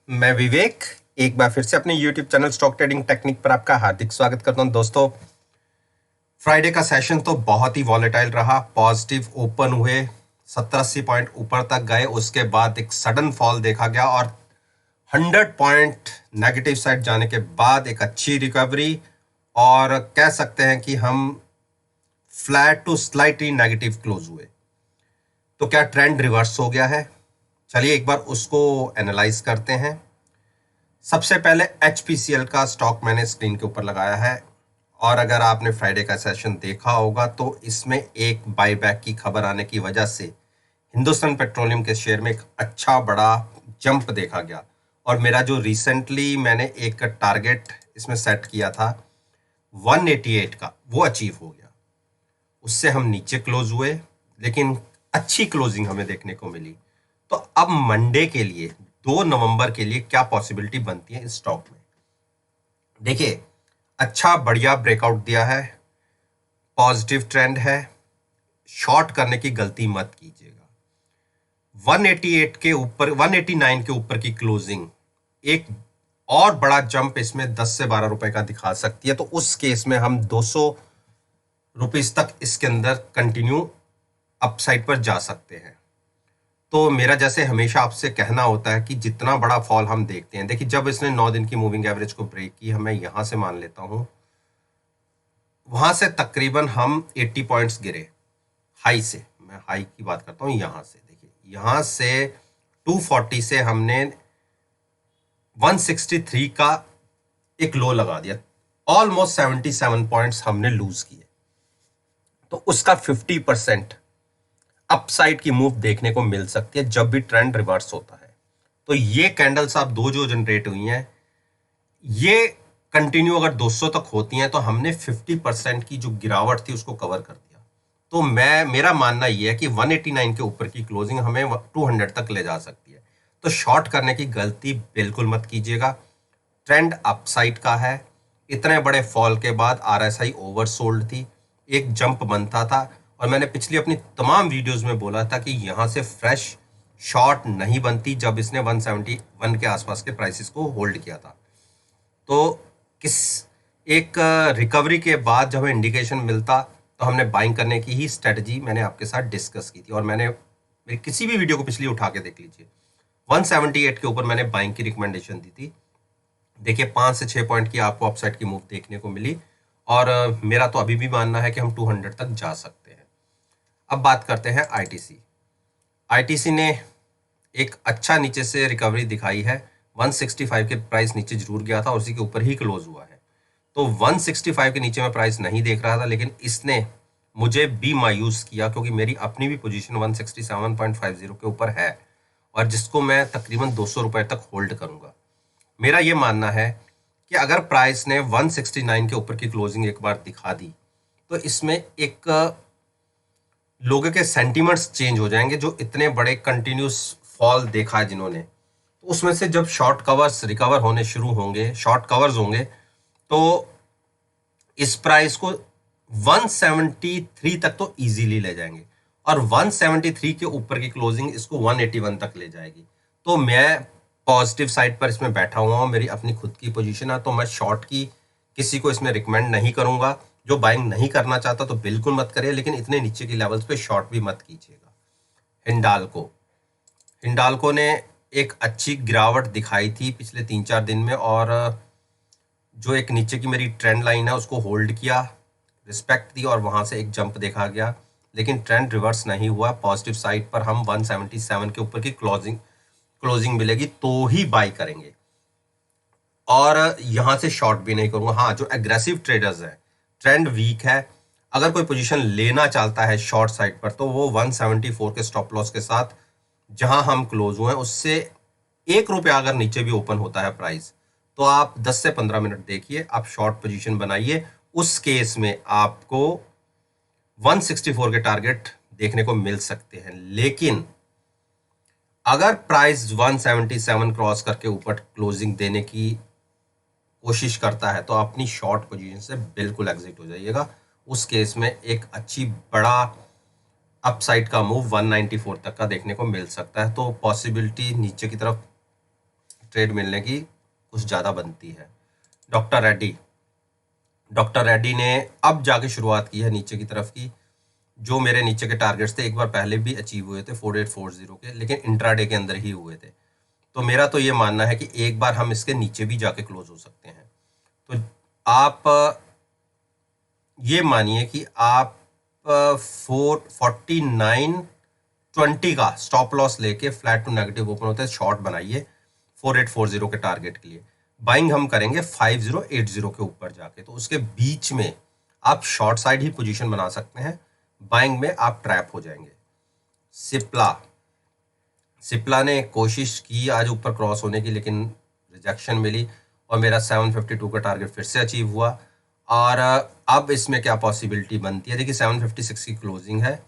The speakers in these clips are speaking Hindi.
मैं विवेक एक बार फिर से अपने YouTube channel stock trading technique पर आपका हार्दिक स्वागत करता हूं। दोस्तों, फ्राइडे का सेशन तो बहुत ही वॉलेटाइल रहा। पॉजिटिव ओपन हुए, 70-80 पॉइंट ऊपर तक गए, उसके बाद एक सडन फॉल देखा गया और 100 पॉइंट नेगेटिव साइड जाने के बाद एक अच्छी रिकवरी, और कह सकते हैं कि हम flat to slightly negative close हुए। तो क्या ट्रेंड रिवर्स हो गया है? चलिए एक बार उसको एनालाइज करते हैं। सबसे पहले HPCL का स्टॉक मैंने स्क्रीन के ऊपर लगाया है, और अगर आपने फ्राइडे का सेशन देखा होगा तो इसमें एक बाईबैक की खबर आने की वजह से हिंदुस्तान पेट्रोलियम के शेयर में एक अच्छा बड़ा जंप देखा गया, और मेरा जो रिसेंटली मैंने एक टारगेट इसमें सेट किया था 188 का, वो अचीव हो गया। उससे हम नीचे क्लोज हुए, लेकिन अच्छी क्लोजिंग हमें देखने को मिली। तो अब मंडे के लिए 2 नवंबर के लिए क्या पॉसिबिलिटी बनती है इस स्टॉक में? देखिए, अच्छा बढ़िया ब्रेकआउट दिया है, पॉजिटिव ट्रेंड है, शॉर्ट करने की गलती मत कीजिएगा। 188 के ऊपर, 189 के ऊपर की क्लोजिंग एक और बड़ा जंप इसमें 10 से 12 रुपए का दिखा सकती है। तो उस केस में हम 200 रुपीज तक इसके अंदर कंटिन्यू अपसाइड पर जा सकते हैं। तो मेरा जैसे हमेशा आपसे कहना होता है कि जितना बड़ा फॉल हम देखते हैं, देखिए जब इसने 9 दिन की मूविंग एवरेज को ब्रेक की, मैं यहां से मान लेता हूं, वहां से तकरीबन हम 80 पॉइंट्स गिरे हाई से। मैं हाई की बात करता हूं, यहां से देखिए, यहां से 240 से हमने 163 का एक लो लगा दिया, ऑलमोस्ट 77 पॉइंट्स हमने लूज किए। तो उसका 50% अपसाइड की मूव देखने को मिल सकती है जब भी ट्रेंड रिवर्स होता है। तो ये कैंडल्स आप दो जो जनरेट हुई हैं, ये कंटिन्यू अगर 200 तक होती हैं तो हमने 50% की जो गिरावट थी उसको कवर कर दिया। तो मेरा मानना ये है कि 189 के ऊपर की क्लोजिंग हमें 200 तक ले जा सकती है। तो शॉर्ट करने की गलती बिल्कुल मत कीजिएगा। ट्रेंड अपसाइड का है। इतने बड़े फॉल के बाद RSI ओवरसोल्ड थी, एक जंप बनता था, और मैंने पिछली अपनी तमाम वीडियोस में बोला था कि यहां से फ्रेश शॉर्ट नहीं बनती जब इसने 171 के आसपास के प्राइसेस को होल्ड किया था। तो किस एक रिकवरी के बाद जब हमें इंडिकेशन मिलता तो हमने बाइंग करने की ही स्ट्रेटजी मैंने आपके साथ डिस्कस की थी, और मैंने मेरी किसी भी वीडियो को पिछली उठा के देख लीजिए, 178 के ऊपर मैंने बाइंग की रिकमेंडेशन दी थी। देखिए 5 से 6 पॉइंट की आपको अपसाइड की मूव देखने को मिली, और मेरा तो अभी भी मानना है कि हम 200 तक जा सकते हैं। अब बात करते हैं ITC ने एक अच्छा नीचे से रिकवरी दिखाई है। 165 के प्राइस नीचे जरूर गया था और उसी के ऊपर ही क्लोज हुआ है। तो 165 के नीचे मैं प्राइस नहीं देख रहा था, लेकिन इसने मुझे भी मायूस किया, क्योंकि मेरी अपनी भी पोजीशन 167.50 के ऊपर है, और जिसको मैं तकरीबन 200 रुपए तक होल्ड करूंगा। मेरा ये मानना है कि अगर प्राइस ने 169 के ऊपर की क्लोजिंग एक बार दिखा दी तो इसमें एक लोगों के सेंटिमेंट्स चेंज हो जाएंगे, जो इतने बड़े कंटिन्यूस फॉल देखा है जिन्होंने। तो उसमें से जब शॉर्ट कवर्स रिकवर होने शुरू होंगे, शॉर्ट कवर्स होंगे, तो इस प्राइस को 173 तक तो इजीली ले जाएंगे, और 173 के ऊपर की क्लोजिंग इसको 181 तक ले जाएगी। तो मैं पॉजिटिव साइड पर इसमें बैठा हुआ हूँ, मेरी अपनी खुद की पोजीशन है, तो मैं शॉर्ट की किसी को इसमें रिकमेंड नहीं करूंगा। जो बाइंग नहीं करना चाहता तो बिल्कुल मत करिए, लेकिन इतने नीचे की लेवल्स पे शॉर्ट भी मत कीजिएगा। हिंडाल्को ने एक अच्छी गिरावट दिखाई थी पिछले 3-4 दिन में, और जो एक नीचे की मेरी ट्रेंड लाइन है उसको होल्ड किया, रिस्पेक्ट दी, और वहां से एक जंप देखा गया, लेकिन ट्रेंड रिवर्स नहीं हुआ। पॉजिटिव साइड पर हम 177 के ऊपर की क्लोजिंग मिलेगी तो ही बाई करेंगे, और यहां से शॉर्ट भी नहीं करूंगा। हाँ, जो एग्रेसिव ट्रेडर्स हैं, ट्रेंड वीक है, अगर कोई पोजीशन लेना चाहता है शॉर्ट साइड पर, तो वो 174 के स्टॉप लॉस के साथ जहां हम क्लोज हुए हैं उससे 1 रुपया अगर नीचे भी ओपन होता है प्राइस, तो आप 10 से 15 मिनट देखिए, आप शॉर्ट पोजीशन बनाइए। उस केस में आपको 164 के टारगेट देखने को मिल सकते हैं। लेकिन अगर प्राइस 177 क्रॉस करके ऊपर क्लोजिंग देने की कोशिश करता है तो अपनी शॉर्ट पोजीशन से बिल्कुल एग्जिट हो जाइएगा। उस केस में एक अच्छी बड़ा अपसाइड का मूव 194 तक का देखने को मिल सकता है। तो पॉसिबिलिटी नीचे की तरफ ट्रेड मिलने की कुछ ज़्यादा बनती है। डॉक्टर रेड्डी ने अब जाके शुरुआत की है नीचे की तरफ की। जो मेरे नीचे के टारगेट्स थे एक बार पहले भी अचीव हुए थे 4840 के, लेकिन इंट्राडे के अंदर ही हुए थे। तो मेरा तो ये मानना है कि एक बार हम इसके नीचे भी जाके क्लोज हो सकते हैं। तो आप ये मानिए कि आप 4920 का स्टॉप लॉस लेके फ्लैट टू नेगेटिव ओपन होते हैं शॉर्ट बनाइए 4840 के टारगेट के लिए। बाइंग हम करेंगे 5080 के ऊपर जाके, तो उसके बीच में आप शॉर्ट साइड ही पोजीशन बना सकते हैं, बाइंग में आप ट्रैप हो जाएंगे। सिप्ला ने कोशिश की आज ऊपर क्रॉस होने की, लेकिन रिजेक्शन मिली और मेरा 752 का टारगेट फिर से अचीव हुआ। और अब इसमें क्या पॉसिबिलिटी बनती है, देखिए 756 की क्लोजिंग है,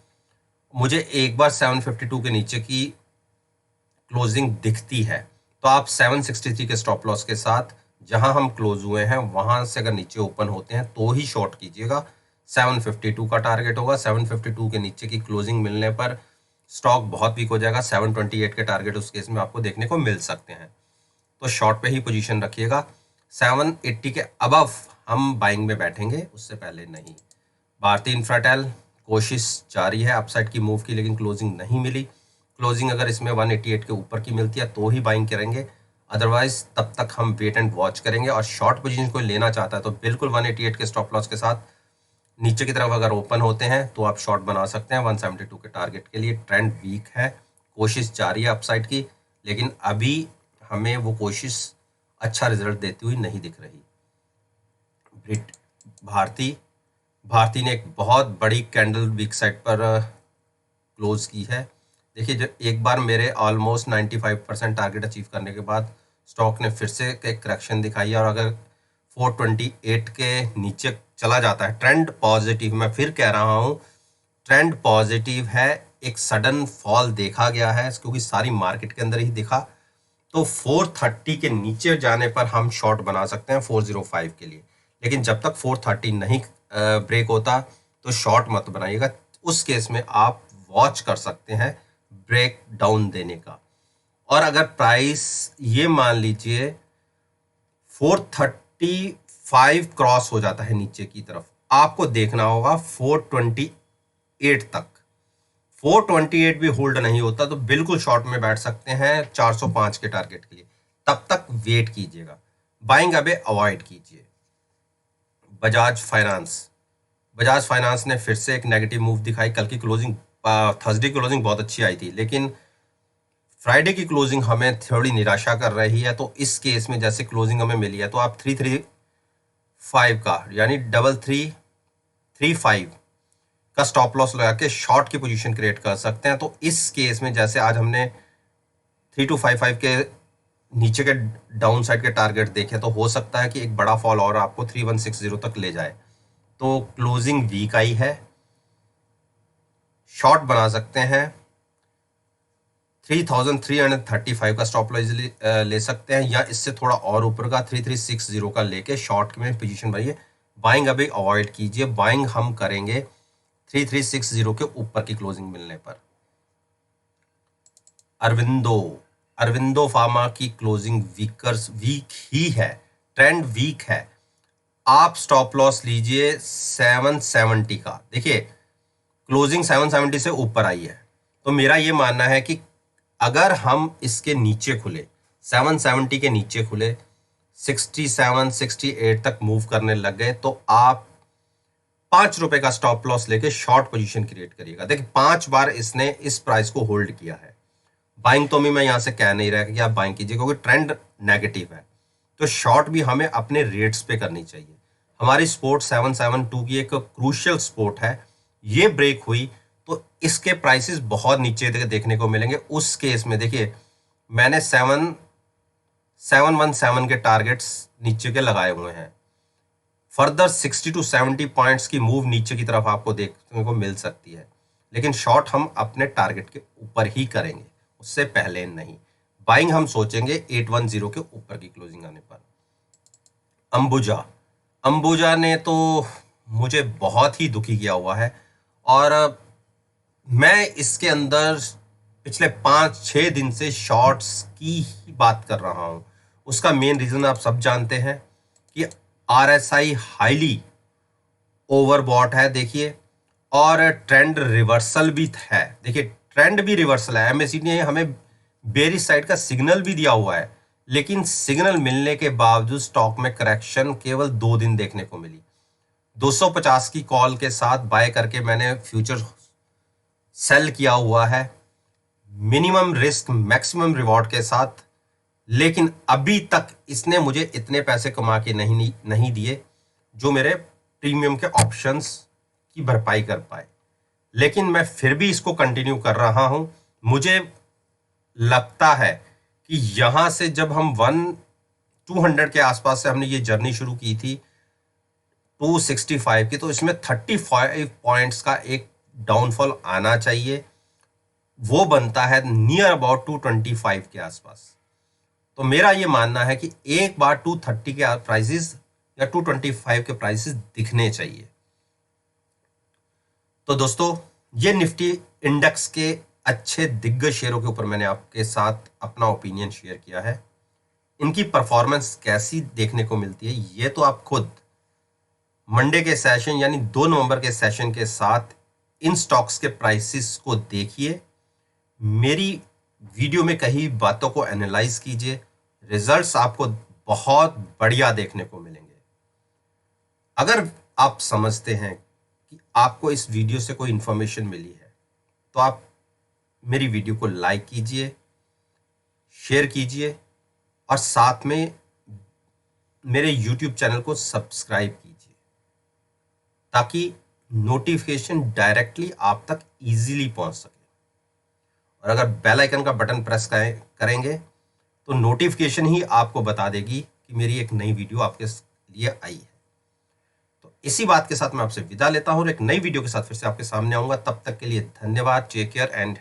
मुझे एक बार 752 के नीचे की क्लोजिंग दिखती है, तो आप 763 के स्टॉप लॉस के साथ जहां हम क्लोज हुए हैं वहां से अगर नीचे ओपन होते हैं तो ही शॉर्ट कीजिएगा। 752 का टारगेट होगा, 752 के नीचे की क्लोजिंग मिलने पर स्टॉक बहुत वीक हो जाएगा। 728 के टारगेट उस केस में आपको देखने को मिल सकते हैं, तो शॉर्ट पे ही पोजीशन रखिएगा। 780 के अबव हम बाइंग में बैठेंगे, उससे पहले नहीं। भारतीय इंफ्राटेल कोशिश जारी है अपसाइड की मूव की, लेकिन क्लोजिंग नहीं मिली। क्लोजिंग अगर इसमें 188 के ऊपर की मिलती है तो ही बाइंग करेंगे, अदरवाइज तब तक हम वेट एंड वॉच करेंगे। और शॉर्ट पोजीशन कोई लेना चाहता है तो बिल्कुल 188 के स्टॉप लॉस के साथ नीचे की तरफ अगर ओपन होते हैं तो आप शॉर्ट बना सकते हैं 172 के टारगेट के लिए। ट्रेंड वीक है, कोशिश जारी है अपसाइड की, लेकिन अभी हमें वो कोशिश अच्छा रिजल्ट देती हुई नहीं दिख रही। भारती ने एक बहुत बड़ी कैंडल वीक साइड पर क्लोज की है। देखिए, जब एक बार मेरे ऑलमोस्ट 95% टारगेट अचीव करने के बाद स्टॉक ने फिर से एक करेक्शन दिखाई है, और अगर 428 के नीचे चला जाता है, ट्रेंड पॉजिटिव, मैं फिर कह रहा हूं ट्रेंड पॉजिटिव है, एक सडन फॉल देखा गया है क्योंकि सारी मार्केट के अंदर ही दिखा, तो 430 के नीचे जाने पर हम शॉर्ट बना सकते हैं 405 के लिए। लेकिन जब तक 430 नहीं ब्रेक होता तो शॉर्ट मत बनाइएगा, उस केस में आप वॉच कर सकते हैं ब्रेक डाउन देने का। और अगर प्राइस ये मान लीजिए 435 क्रॉस हो जाता है नीचे की तरफ, आपको देखना होगा 428 तक। 428 भी होल्ड नहीं होता तो बिल्कुल शॉर्ट में बैठ सकते हैं 405 के टारगेट के लिए, तब तक वेट कीजिएगा, बाइंग अबे अवॉइड कीजिए। बजाज फाइनेंस ने फिर से एक नेगेटिव मूव दिखाई। कल की क्लोजिंग, थर्सडे की क्लोजिंग बहुत अच्छी आई थी, लेकिन फ्राइडे की क्लोजिंग हमें थोड़ी निराशा कर रही है। तो इस केस में जैसे क्लोजिंग हमें मिली है तो आप 335 का यानी 3335 का स्टॉप लॉस लगा के शॉर्ट की पोजीशन क्रिएट कर सकते हैं। तो इस केस में जैसे आज हमने 3255 के नीचे के डाउन साइड के टारगेट देखे, तो हो सकता है कि एक बड़ा फॉल और आपको 3160 तक ले जाए। तो क्लोजिंग वीक आई है, शॉर्ट बना सकते हैं 3335 का स्टॉप लॉस ले सकते हैं, या इससे थोड़ा और ऊपर का 3360 का लेके शॉर्ट में पोजीशन बनाइए। बाइंग अभी अवॉइड कीजिए, बाइंग हम करेंगे 3360 के ऊपर की क्लोजिंग मिलने पर। अरविंदो फार्मा की क्लोजिंग वीक ही है, ट्रेंड वीक है। आप स्टॉप लॉस लीजिए 770 का। देखिए, क्लोजिंग 770 से ऊपर आई है, तो मेरा ये मानना है कि अगर हम इसके नीचे खुले, 770 के नीचे खुले, 67 68 तक मूव करने लग गए, तो आप ₹5 का स्टॉप लॉस लेके शॉर्ट पोजीशन क्रिएट करिएगा। देखिए, 5 बार इसने इस प्राइस को होल्ड किया है। बाइंग तो मैं यहां से कह नहीं रहा कि आप बाइंग कीजिए, क्योंकि ट्रेंड नेगेटिव है, तो शॉर्ट भी हमें अपने रेट्स पे करनी चाहिए। हमारी स्पोर्ट 772 की एक क्रूशियल स्पोर्ट है, ये ब्रेक हुई तो इसके प्राइसेस बहुत नीचे देखने को मिलेंगे। उस केस में देखिए, मैंने 717 के टारगेट्स नीचे के लगाए हुए हैं। फर्दर 60 to 70 पॉइंट्स की मूव नीचे की तरफ आपको देखने को मिल सकती है, लेकिन शॉर्ट हम अपने टारगेट के ऊपर ही करेंगे, उससे पहले नहीं। बाइंग हम सोचेंगे 810 के ऊपर की क्लोजिंग आने पर। अंबुजा ने तो मुझे बहुत ही दुखी किया हुआ है, और मैं इसके अंदर पिछले 5-6 दिन से शॉर्ट्स की ही बात कर रहा हूं। उसका मेन रीजन आप सब जानते हैं कि RSI हाईली ओवरबॉट है, देखिए, और ट्रेंड रिवर्सल भी है। देखिए ट्रेंड भी रिवर्सल है, MACD ने हमें बेरिश साइड का सिग्नल भी दिया हुआ है, लेकिन सिग्नल मिलने के बावजूद स्टॉक में करेक्शन केवल 2 दिन देखने को मिली। 250 की कॉल के साथ बाय करके मैंने फ्यूचर सेल किया हुआ है, मिनिमम रिस्क मैक्सिमम रिवॉर्ड के साथ, लेकिन अभी तक इसने मुझे इतने पैसे कमा के नहीं दिए जो मेरे प्रीमियम के ऑप्शंस की भरपाई कर पाए। लेकिन मैं फिर भी इसको कंटिन्यू कर रहा हूं। मुझे लगता है कि यहां से जब हम 200 के आसपास से हमने ये जर्नी शुरू की थी 265 की, तो इसमें 35 पॉइंट्स का एक डाउनफॉल आना चाहिए, वो बनता है नियर अबाउट 225 के आसपास। तो मेरा ये मानना है कि एक बार 230 के प्राइसेस या 225 के प्राइसेस दिखने चाहिए। तो दोस्तों, ये निफ्टी इंडेक्स के अच्छे दिग्गज शेयरों के ऊपर मैंने आपके साथ अपना ओपिनियन शेयर किया है। इनकी परफॉर्मेंस कैसी देखने को मिलती है ये तो आप खुद मंडे के सेशन यानी 2 नवंबर के सेशन के साथ इन स्टॉक्स के प्राइसेस को देखिए, मेरी वीडियो में कही बातों को एनालाइज कीजिए, रिजल्ट्स आपको बहुत बढ़िया देखने को मिलेंगे। अगर आप समझते हैं कि आपको इस वीडियो से कोई इंफॉर्मेशन मिली है तो आप मेरी वीडियो को लाइक कीजिए, शेयर कीजिए और साथ में मेरे YouTube चैनल को सब्सक्राइब कीजिए ताकि नोटिफिकेशन डायरेक्टली आप तक इजीली पहुंच सके। और अगर बेल आइकन का बटन प्रेस करेंगे तो नोटिफिकेशन ही आपको बता देगी कि मेरी एक नई वीडियो आपके लिए आई है। तो इसी बात के साथ मैं आपसे विदा लेता हूं और एक नई वीडियो के साथ फिर से आपके सामने आऊंगा। तब तक के लिए धन्यवाद। Take care and